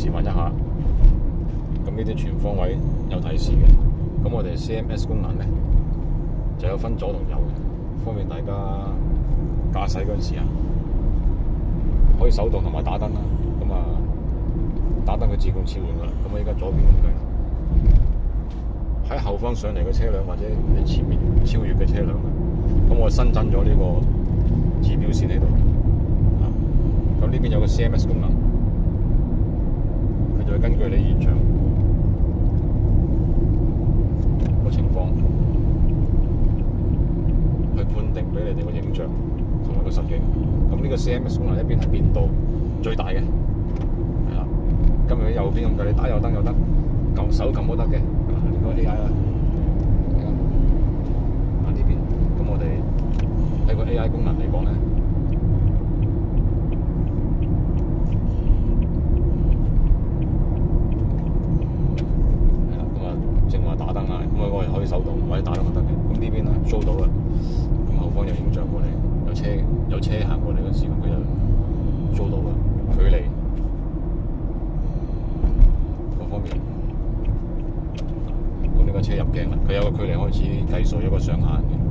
試問一下。咁呢啲全方位有提示嘅。咁我哋 CMS 功能咧就有分左同右嘅，方便大家駕駛嗰陣時啊，可以手動同埋打燈啦。咁啊，打燈佢自動切換噶啦。咁我依家左邊咁計，喺後方上嚟嘅車輛或者你前面超越嘅車輛，咁我新增咗呢個指標線喺度。咁呢邊有個 CMS 功能，佢就會根據你現場個情況去判定俾你哋個影像同埋個實景。咁呢個 CMS 功能一邊係變度最大嘅，係啦。咁喺右邊咁計，你打右燈又得，撳手撳都得嘅。呢個 AI 啦，呢邊咁我哋喺個 AI 功能嚟講咧。我哋可以手動或者打燈都得嘅。咁呢邊咧 show 到啦，咁後方有影像過嚟，有車行過嚟嗰時，咁佢就 show 到啦，距離各方面。咁呢個車入鏡啦，佢有個距離開始計數，有個上限嘅。